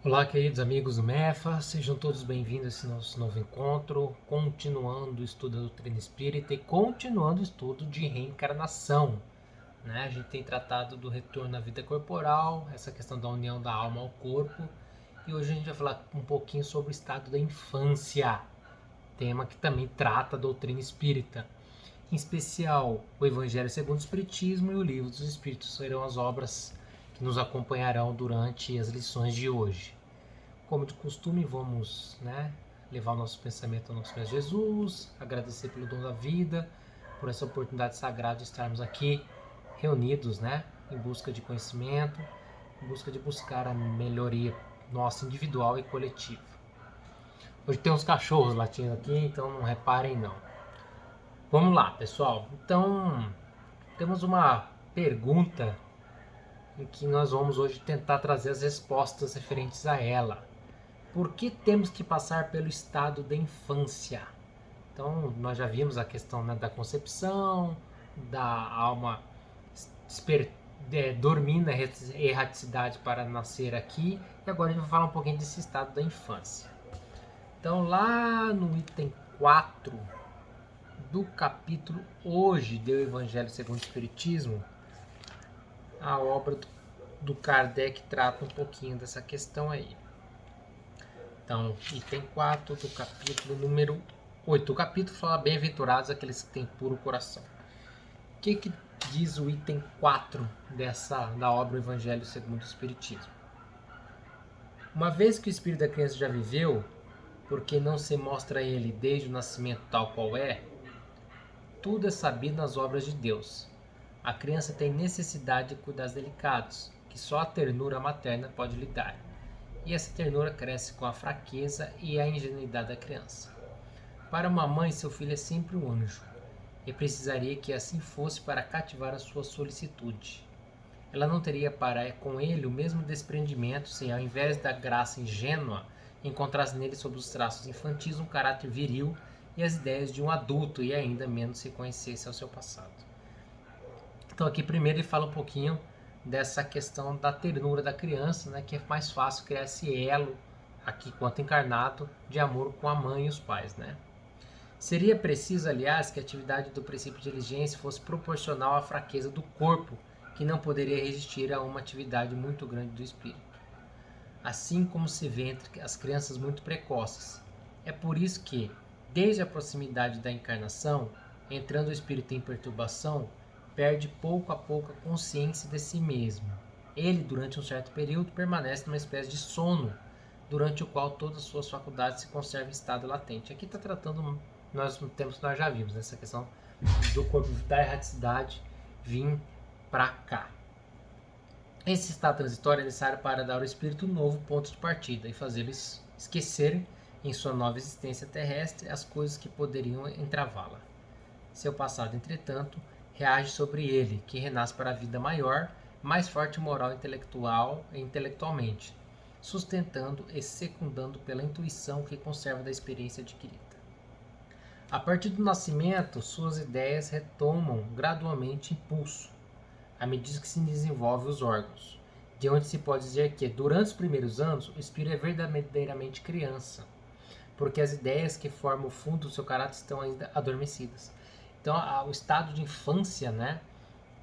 Olá, queridos amigos do MEFA, sejam todos bem-vindos a esse nosso novo encontro, continuando o estudo da doutrina espírita e continuando o estudo de reencarnação. A gente tem tratado do retorno à vida corporal, essa questão da união da alma ao corpo, e hoje a gente vai falar um pouquinho sobre o estado da infância, tema que também trata a doutrina espírita. Em especial, o Evangelho segundo o Espiritismo e o Livro dos Espíritos serão as obras que nos acompanharão durante as lições de hoje. Como de costume, vamos levar o nosso pensamento ao nosso Mestre Jesus, agradecer pelo dom da vida, por essa oportunidade sagrada de estarmos aqui reunidos, em busca de conhecimento, em busca de buscar a melhoria nossa individual e coletiva. Hoje tem uns cachorros latindo aqui, então não reparem não. Vamos lá, pessoal. Então, temos uma pergunta em que nós vamos hoje tentar trazer as respostas referentes a ela. Por que temos que passar pelo estado da infância? Então, nós já vimos a questão da concepção, da alma dormir na erraticidade para nascer aqui, e agora a gente vai falar um pouquinho desse estado da infância. Então, lá no item 4 do capítulo hoje do Evangelho segundo o Espiritismo, a obra do Kardec trata um pouquinho dessa questão aí. Então, item 4 do capítulo número 8. O capítulo fala bem-aventurados aqueles que têm puro coração. O que diz o item 4 da obra O Evangelho segundo o Espiritismo? Uma vez que o espírito da criança já viveu, porque não se mostra a ele desde o nascimento tal qual é, tudo é sabido nas obras de Deus. A criança tem necessidade de cuidados delicados, que só a ternura materna pode lhe dar. E essa ternura cresce com a fraqueza e a ingenuidade da criança. Para uma mãe, seu filho é sempre um anjo, e precisaria que assim fosse para cativar a sua solicitude. Ela não teria para com ele o mesmo desprendimento se, ao invés da graça ingênua, encontrasse nele, sob os traços infantis, um caráter viril e as ideias de um adulto, e ainda menos se conhecesse ao seu passado. Então aqui primeiro ele fala um pouquinho dessa questão da ternura da criança, que é mais fácil criar esse elo aqui, quanto encarnado, de amor com a mãe e os pais, Seria preciso, aliás, que a atividade do princípio de diligência fosse proporcional à fraqueza do corpo, que não poderia resistir a uma atividade muito grande do espírito. Assim como se vê entre as crianças muito precoces. É por isso que, desde a proximidade da encarnação, entrando o espírito em perturbação, perde pouco a pouco a consciência de si mesmo. Ele, durante um certo período, permanece numa espécie de sono, durante o qual todas as suas faculdades se conservam em estado latente. Aqui está tratando, nós já vimos, essa questão do corpo da erraticidade vir para cá. Esse estado transitório é necessário para dar ao espírito um novo ponto de partida e fazê-lo esquecer, em sua nova existência terrestre, as coisas que poderiam entravá-la. Seu passado, entretanto, reage sobre ele, que renasce para a vida maior, mais forte moral intelectual e intelectualmente, sustentando e secundando pela intuição que conserva da experiência adquirida. A partir do nascimento, suas ideias retomam gradualmente impulso, à medida que se desenvolvem os órgãos, de onde se pode dizer que, durante os primeiros anos, o espírito é verdadeiramente criança, porque as ideias que formam o fundo do seu caráter estão ainda adormecidas. Então, o estado de infância,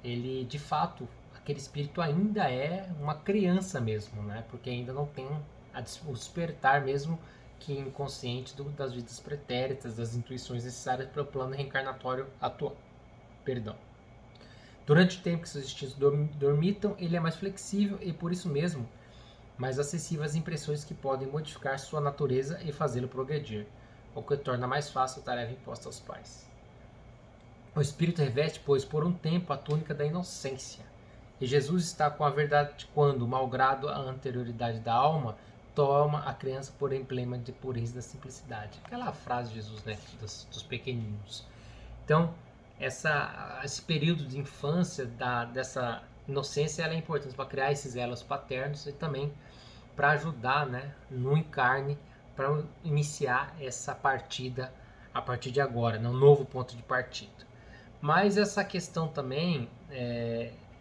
ele, de fato, aquele espírito ainda é uma criança mesmo, porque ainda não tem o despertar mesmo que inconsciente das vidas pretéritas, das intuições necessárias para o plano reencarnatório atual. Durante o tempo que seus instintos dormitam, ele é mais flexível e, por isso mesmo, mais acessível às impressões que podem modificar sua natureza e fazê-lo progredir, o que torna mais fácil a tarefa imposta aos pais. O espírito reveste, pois, por um tempo a túnica da inocência, e Jesus está com a verdade quando, malgrado a anterioridade da alma, toma a criança por emblema de pureza e da simplicidade. Aquela frase de Jesus, dos pequeninos. Então, esse período de infância, dessa inocência, ela é importante para criar esses elos paternos e também para ajudar, no encarne, para iniciar essa partida a partir de agora, um novo ponto de partida. Mas essa questão também,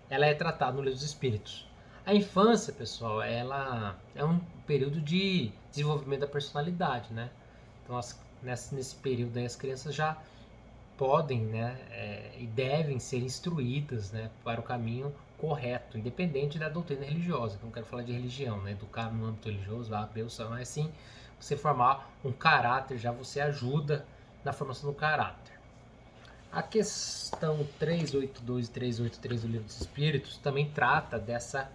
ela é tratada no Livro dos Espíritos. A infância, pessoal, ela é um período de desenvolvimento da personalidade, né? Então, nesse período aí, as crianças já podem, né, e devem ser instruídas, né, para o caminho correto, independente da doutrina religiosa. Eu não quero falar de religião, né, educar no âmbito religioso, A, B ou C, mas sim você formar um caráter, já você ajuda na formação do caráter. A questão 382 e 383 do Livro dos Espíritos também trata dessa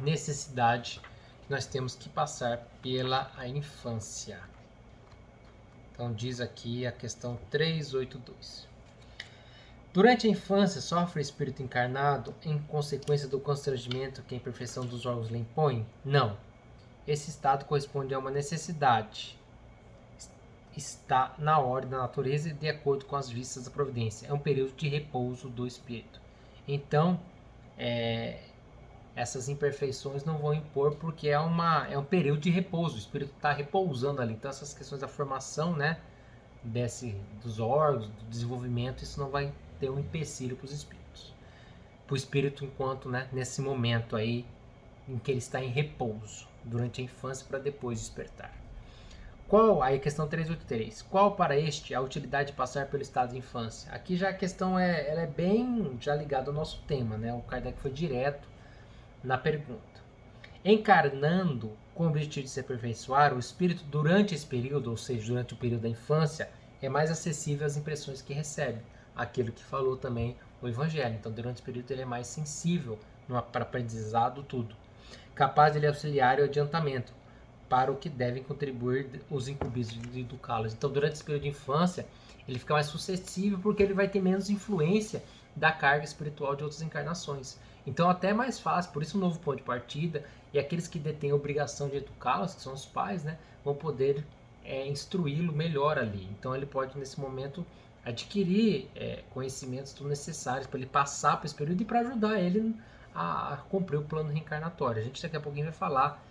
necessidade que nós temos que passar pela infância. Então diz aqui a questão 382. Durante a infância, sofre o espírito encarnado em consequência do constrangimento que a imperfeição dos órgãos lhe impõe? Não. Esse estado corresponde a uma necessidade. Está na ordem da natureza e de acordo com as vistas da providência. É um período de repouso do espírito. Então, essas imperfeições não vão impor porque é um período de repouso. O espírito está repousando ali. Então, essas questões da formação, né, dos órgãos, do desenvolvimento, isso não vai ter um empecilho para os espíritos. Para o espírito enquanto, né, nesse momento aí em que ele está em repouso durante a infância para depois despertar. Aí a questão 383. Qual para este a utilidade de passar pelo estado de infância? Aqui já a questão ela é bem já ligada ao nosso tema, né? O Kardec foi direto na pergunta. Encarnando com o objetivo de se aperfeiçoar, o espírito durante esse período, ou seja, durante o período da infância, é mais acessível às impressões que recebe. Aquilo que falou também o Evangelho. Então, durante esse período, ele é mais sensível para aprendizado, tudo. Capaz de lhe auxiliar o adiantamento, para o que devem contribuir os incumbidos de educá-los. Então, durante esse período de infância, ele fica mais suscetível porque ele vai ter menos influência da carga espiritual de outras encarnações. Então, até é mais fácil, por isso um novo ponto de partida, e aqueles que detêm a obrigação de educá-los, que são os pais, né, vão poder instruí-lo melhor ali. Então, ele pode, nesse momento, adquirir conhecimentos necessários para ele passar por esse período e para ajudar ele a cumprir o plano reencarnatório. A gente daqui a pouquinho vai falar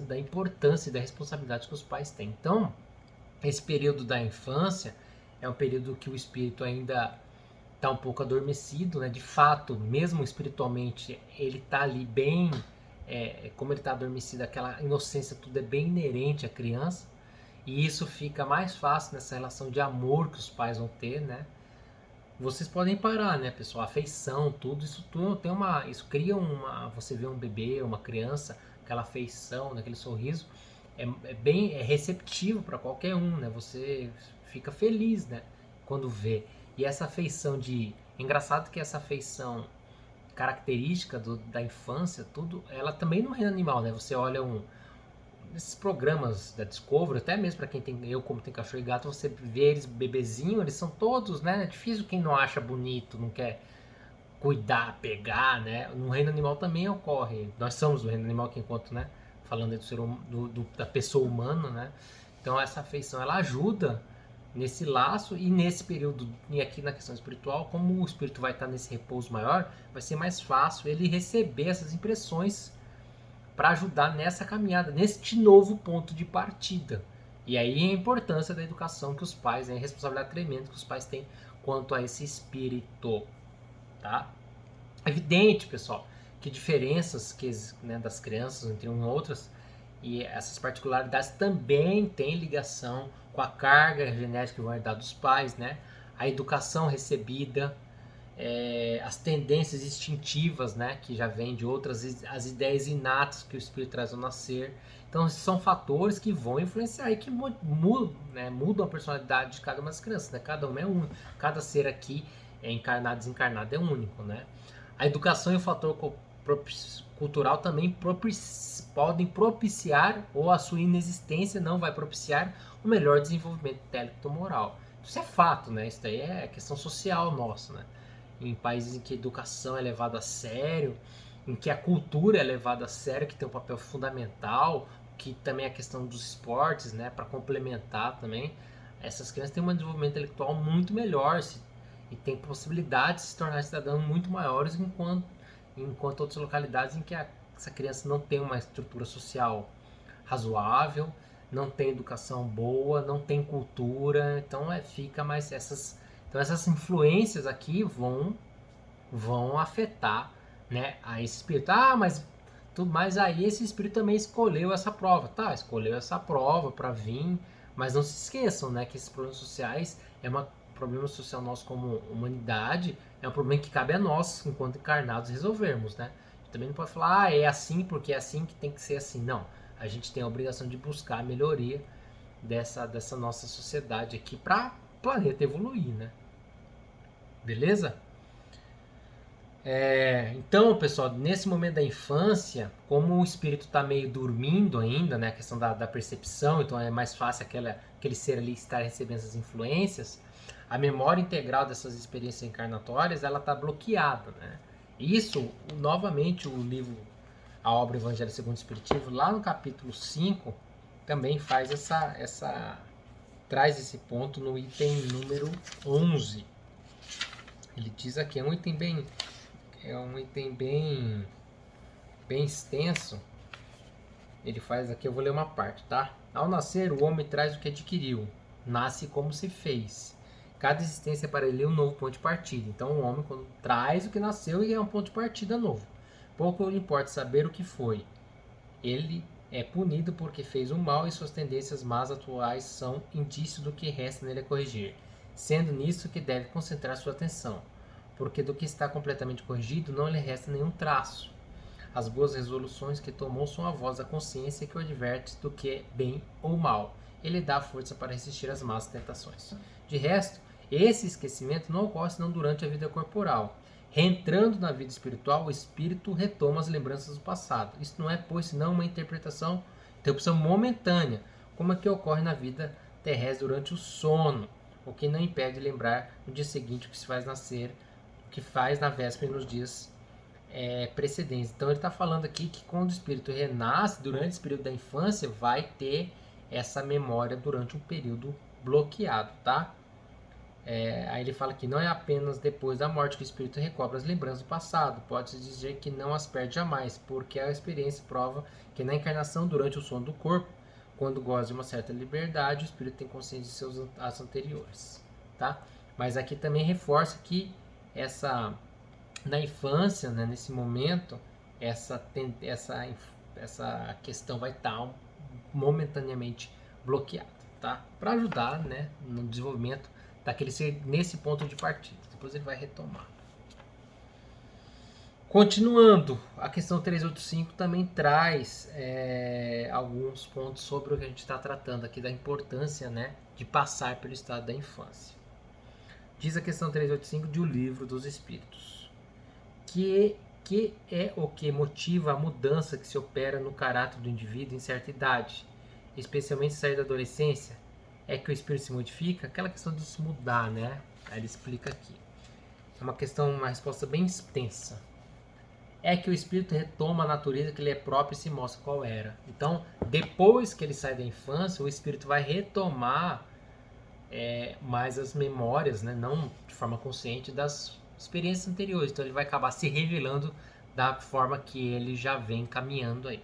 da importância e da responsabilidade que os pais têm. Então, esse período da infância é um período que o espírito ainda está um pouco adormecido, né? De fato, mesmo espiritualmente, ele está ali bem, como ele está adormecido, aquela inocência, tudo é bem inerente à criança, e isso fica mais fácil nessa relação de amor que os pais vão ter, né? Vocês podem parar, né, pessoal? Afeição, isso isso cria você vê um bebê, uma criança, aquela afeição, aquele sorriso, é bem receptivo para qualquer um, né? Você fica feliz, né, quando vê. E essa afeição engraçado que essa afeição característica da infância, tudo, ela também no reino animal, né? Você olha nesses programas da Discovery, até mesmo para quem tem, eu como tem cachorro e gato, você vê eles bebezinho, eles são todos, né? É difícil quem não acha bonito, não quer cuidar, pegar, né? No reino animal também ocorre. Nós somos o reino animal que enquanto, né? Falando do ser da pessoa humana, né? Então essa afeição ela ajuda nesse laço e nesse período, e aqui na questão espiritual, como o espírito vai estar nesse repouso maior, vai ser mais fácil ele receber essas impressões para ajudar nessa caminhada, neste novo ponto de partida. E aí a importância da educação que os pais, a responsabilidade tremenda que os pais têm quanto a esse espírito, tá? É evidente, pessoal, que diferenças das crianças entre umas e outras e essas particularidades também têm ligação com a carga genética que vão herdar dos pais, né? A educação recebida, as tendências instintivas, né, que já vêm de outras, as ideias inatas que o espírito traz ao nascer. Então, são fatores que vão influenciar e que mudam a personalidade de cada uma das crianças. Né? Cada uma é único, cada ser aqui, encarnado e desencarnado, é único. Né? A educação e o fator cultural também podem propiciar, ou a sua inexistência não vai propiciar, o melhor desenvolvimento intelecto-moral. Isso é fato, né? Isso daí é questão social nossa, né? Em países em que a educação é levada a sério, em que a cultura é levada a sério, que tem um papel fundamental, que também é a questão dos esportes, né, para complementar também, essas crianças têm um desenvolvimento intelectual muito melhor e têm possibilidades de se tornar cidadãos muito maiores, enquanto outras localidades em que essa criança não tem uma estrutura social razoável, não tem educação boa, não tem cultura, então fica mais essas influências aqui vão afetar né, a esse espírito. Mas aí esse espírito também escolheu essa prova. Tá, escolheu essa prova para vir, mas não se esqueçam, né, que esses problemas sociais problema social nosso como humanidade, é um problema que cabe a nós, enquanto encarnados, resolvermos, né? Também não pode falar, é assim porque é assim que tem que ser assim. Não, a gente tem a obrigação de buscar a melhoria dessa nossa sociedade aqui para o planeta evoluir, né? Beleza? Então, pessoal, nesse momento da infância, como o espírito está meio dormindo ainda, né, a questão da percepção, então é mais fácil aquele ser ali estar recebendo essas influências, a memória integral dessas experiências encarnatórias, ela está bloqueada, né? Isso, novamente, o livro, a obra Evangelho segundo o Espiritismo, lá no capítulo 5, também faz traz esse ponto no item número 11. Ele diz aqui, é um item bem extenso. Ele faz aqui, eu vou ler uma parte, tá? Ao nascer, o homem traz o que adquiriu, nasce como se fez. Cada existência para ele é um novo ponto de partida. Então o homem, quando traz o que nasceu, e é um ponto de partida novo. Pouco lhe importa saber o que foi. Ele é punido porque fez o mal e suas tendências más atuais são indício do que resta nele a corrigir, sendo nisso que deve concentrar sua atenção, porque do que está completamente corrigido não lhe resta nenhum traço. As boas resoluções que tomou são a voz da consciência que o adverte do que é bem ou mal. Ele dá força para resistir às más tentações. De resto, esse esquecimento não ocorre senão durante a vida corporal. Reentrando na vida espiritual, o espírito retoma as lembranças do passado. Isso não é, pois, senão uma interpretação momentânea, como a que ocorre na vida terrestre durante o sono, o que não impede de lembrar no dia seguinte o que se faz nascer, o que faz na véspera e nos dias precedentes. Então ele está falando aqui que quando o espírito renasce durante esse período da infância, vai ter essa memória durante um período bloqueado, tá? Aí ele fala que não é apenas depois da morte que o espírito recobra as lembranças do passado, pode-se dizer que não as perde jamais, porque a experiência prova que na encarnação, durante o sono do corpo, quando goza de uma certa liberdade, o espírito tem consciência de seus atos anteriores, tá? Mas aqui também reforça que na infância, né, nesse momento, essa questão vai estar momentaneamente bloqueada, tá? Para ajudar, né, no desenvolvimento daquele ser nesse ponto de partida. Depois ele vai retomar. Continuando, a questão 385 também traz alguns pontos sobre o que a gente está tratando aqui, da importância, né, de passar pelo estado da infância. Diz a questão 385 de O Livro dos Espíritos, que é o que motiva a mudança que se opera no caráter do indivíduo em certa idade, especialmente sair da adolescência, é que o espírito se modifica, aquela questão de se mudar, né? Aí ele explica aqui. É uma resposta bem extensa. É que o espírito retoma a natureza que lhe é própria e se mostra qual era. Então, depois que ele sai da infância, o espírito vai retomar mais as memórias, né? Não de forma consciente, das experiências anteriores. Então, ele vai acabar se revelando da forma que ele já vem caminhando aí.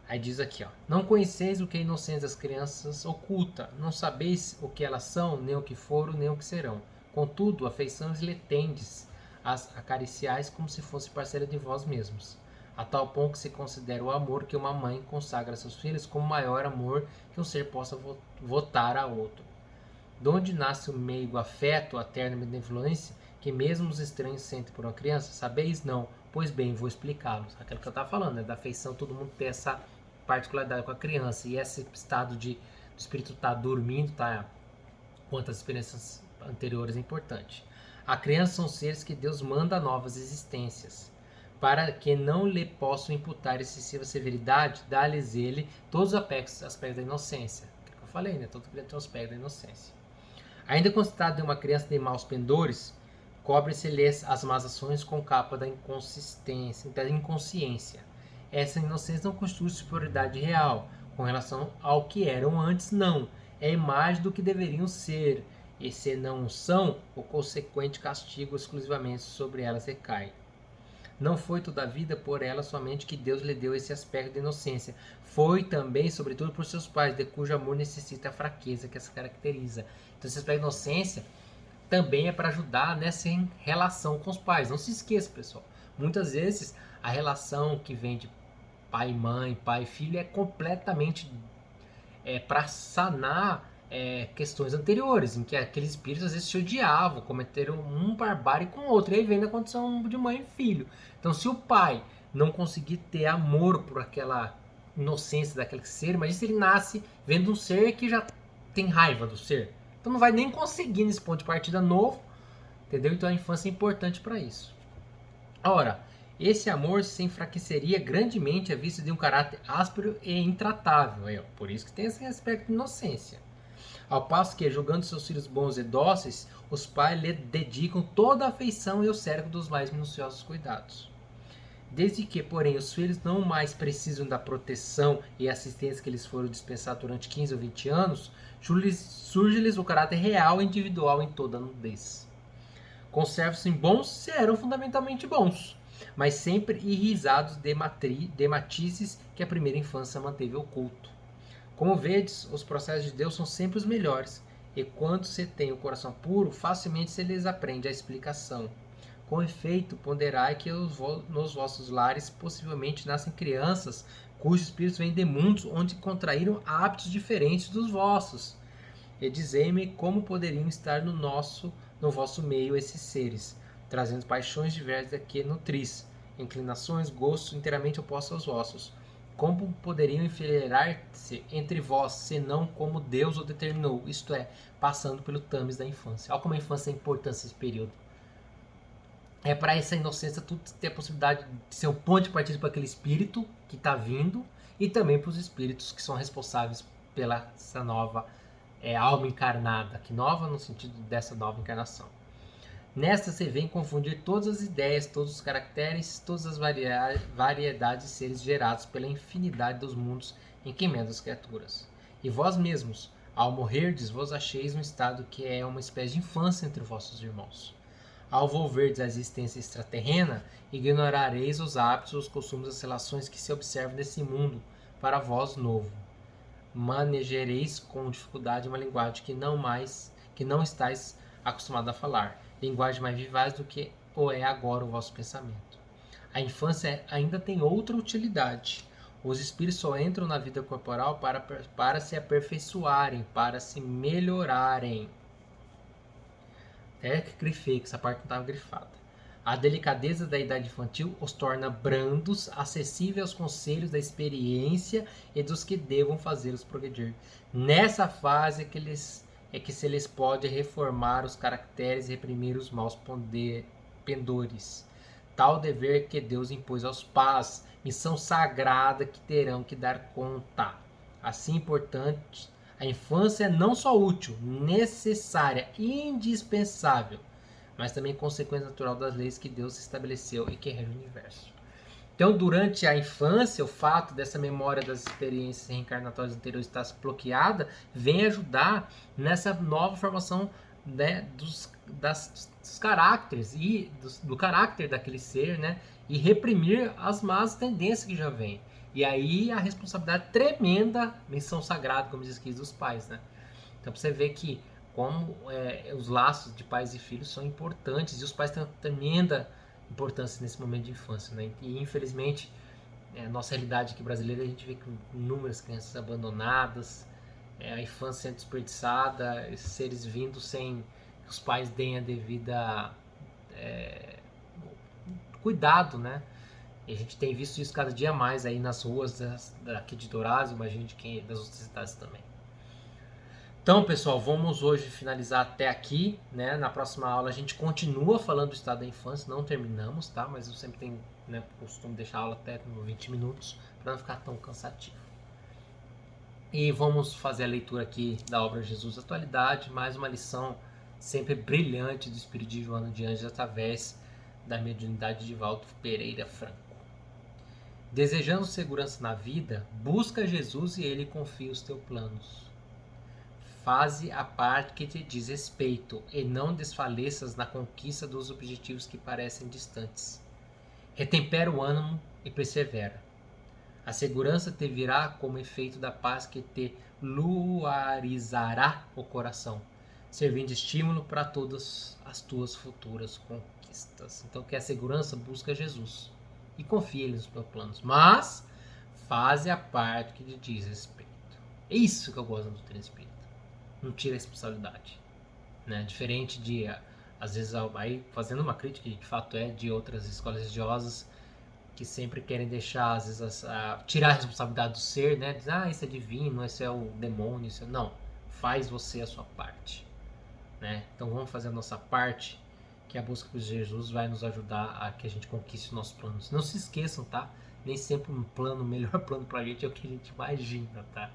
Aí diz aqui, ó: não conheceis o que a inocência das crianças oculta, não sabeis o que elas são, nem o que foram, nem o que serão. Contudo, afeições lhe tendes, as acariciais como se fosse parceira de vós mesmos, a tal ponto que se considera o amor que uma mãe consagra a seus filhos como maior amor que um ser possa votar a outro. Donde nasce o meigo afeto, a terna benevolência, que mesmo os estranhos sentem por uma criança? Sabeis não? Pois bem, vou explicá-los. Aquilo que eu estava falando, né? Da afeição, todo mundo tem essa particularidade com a criança, e esse estado do espírito estar dormindo, quantas experiências anteriores é importante. A criança são seres que Deus manda novas existências, para que não lhe possam imputar excessiva severidade, dá-lhes ele todos os aspectos da inocência. Que eu falei, né? Todo criança tem um aspecto da inocência. Ainda considerado de uma criança de maus pendores, cobre-se-lhes as más ações com capa da inconsciência. Essa inocência não constitui superioridade real com relação ao que eram antes, não. É a imagem do que deveriam ser, e se não são, o consequente castigo exclusivamente sobre elas recai. Não foi toda a vida por ela somente que Deus lhe deu esse aspecto de inocência. Foi também, sobretudo, por seus pais, de cujo amor necessita a fraqueza que as caracteriza. Então, esse aspecto de inocência também é para ajudar nessa relação com os pais. Não se esqueça, pessoal. Muitas vezes a relação que vem de pai e mãe, pai e filho é completamente para sanar questões anteriores, em que aqueles espíritos às vezes se odiavam, cometeram um barbárie com o outro, e aí vem da condição de mãe e filho. Então, se o pai não conseguir ter amor por aquela inocência daquele ser, imagina se ele nasce vendo um ser que já tem raiva do ser. Então não vai nem conseguir nesse ponto de partida novo, entendeu? Então a infância é importante para isso. Ora, esse amor se enfraqueceria grandemente à vista de um caráter áspero e intratável. Por isso que tem esse aspecto de inocência. Ao passo que, julgando seus filhos bons e dóceis, os pais lhe dedicam toda a afeição e o cerco dos mais minuciosos cuidados. Desde que, porém, os filhos não mais precisam da proteção e assistência que lhes foram dispensados durante 15 ou 20 anos, surge-lhes o caráter real e individual em toda a nudez. Conservam-se bons se eram fundamentalmente bons, mas sempre irrisados de matizes que a primeira infância manteve oculto. Como vedes, os processos de Deus são sempre os melhores, e quando se tem o coração puro, facilmente se lhes aprende a explicação. Com efeito, ponderai que nos vossos lares possivelmente nascem crianças cujos espíritos vêm de mundos onde contraíram hábitos diferentes dos vossos. E dizei-me como poderiam estar no vosso meio esses seres, trazendo paixões diversas que nutris, inclinações, gostos inteiramente opostos aos vossos. Como poderiam enfileirar-se entre vós, senão como Deus o determinou, isto é, passando pelo tames da infância. Olha como a infância é importante nesse período. É para essa inocência tudo ter a possibilidade de ser um ponto de partida para aquele espírito que está vindo e também para os espíritos que são responsáveis pela essa nova alma encarnada, que nova no sentido dessa nova encarnação. Nesta se vem confundir todas as ideias, todos os caracteres, todas as variedades de seres gerados pela infinidade dos mundos em que emendam as criaturas. E vós mesmos, ao morrerdes, vos acheis num estado que é uma espécie de infância entre vossos irmãos. Ao volverdes a existência extraterrena, ignorareis os hábitos, os costumes, as relações que se observam nesse mundo, para vós novo. Manejareis com dificuldade uma linguagem que não estáis acostumado a falar, linguagem mais vivaz do que o é agora o vosso pensamento. A infância ainda tem outra utilidade. Os espíritos só entram na vida corporal para se aperfeiçoarem, para se melhorarem. Até que grifei, que essa parte não estava grifada. A delicadeza da idade infantil os torna brandos, acessíveis aos conselhos da experiência e dos que devam fazê-los progredir. Nessa fase é que se lhes pode reformar os caracteres e reprimir os maus pendores. Tal dever que Deus impôs aos pais, missão sagrada que terão que dar conta. Assim, importante, a infância é não só útil, necessária, indispensável, mas também consequência natural das leis que Deus estabeleceu e que regem o universo. Então, durante a infância, o fato dessa memória das experiências reencarnatórias anteriores estar bloqueada vem ajudar nessa nova formação, né, dos caracteres e do caráter daquele ser, né, e reprimir as más tendências que já vêm. E aí a responsabilidade tremenda, missão sagrada, como diz aqui, dos pais, né? Então, você vê que como os laços de pais e filhos são importantes e os pais têm uma tremenda importância nesse momento de infância, né? E infelizmente a nossa realidade aqui brasileira, a gente vê que inúmeras crianças abandonadas, a infância sendo desperdiçada, esses seres vindo sem que os pais deem a devida cuidado, né? E a gente tem visto isso cada dia mais aí nas ruas daqui de Dourados, imagino das outras cidades também. Então, pessoal, vamos hoje finalizar até aqui, né? Na próxima aula a gente continua falando do estado da infância, não terminamos, tá? Mas eu sempre tenho, né, costume deixar a aula até 20 minutos para não ficar tão cansativo. E vamos fazer a leitura aqui da obra Jesus Atualidade, mais uma lição sempre brilhante do Espírito de Joana de Ângeles através da mediunidade de Valdo Pereira Franco. Desejando segurança na vida, busca Jesus e ele confia os teus planos. Faze a parte que te diz respeito e não desfaleças na conquista dos objetivos que parecem distantes. Retempera o ânimo e persevera. A segurança te virá como efeito da paz que te luarizará o coração. servindo de estímulo para todas as tuas futuras conquistas. Então, quer segurança? Busca Jesus e confia nos meus planos, mas faze a parte que te diz respeito. É isso que eu gosto do doutrina espírita. Não tira a responsabilidade, né? Diferente de, às vezes, aí fazendo uma crítica, de fato de outras escolas religiosas que sempre querem deixar, às vezes, tirar a responsabilidade do ser, né? Diz, isso é divino, esse é o demônio, isso é... Não, faz você a sua parte, né? Então vamos fazer a nossa parte, que a busca por Jesus vai nos ajudar a que a gente conquiste os nossos planos. Não se esqueçam, tá? Nem sempre um plano, o melhor plano pra gente é o que a gente imagina, tá?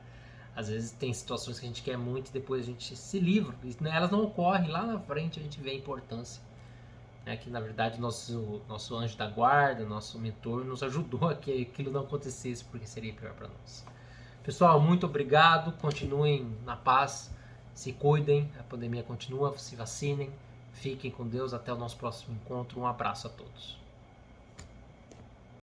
Às vezes tem situações que a gente quer muito e depois a gente se livra. Elas não ocorrem, lá na frente a gente vê a importância. Né? Que na verdade nosso anjo da guarda, nosso mentor, nos ajudou a que aquilo não acontecesse, porque seria pior para nós. Pessoal, muito obrigado. Continuem na paz. Se cuidem. A pandemia continua. Se vacinem. Fiquem com Deus. Até o nosso próximo encontro. Um abraço a todos.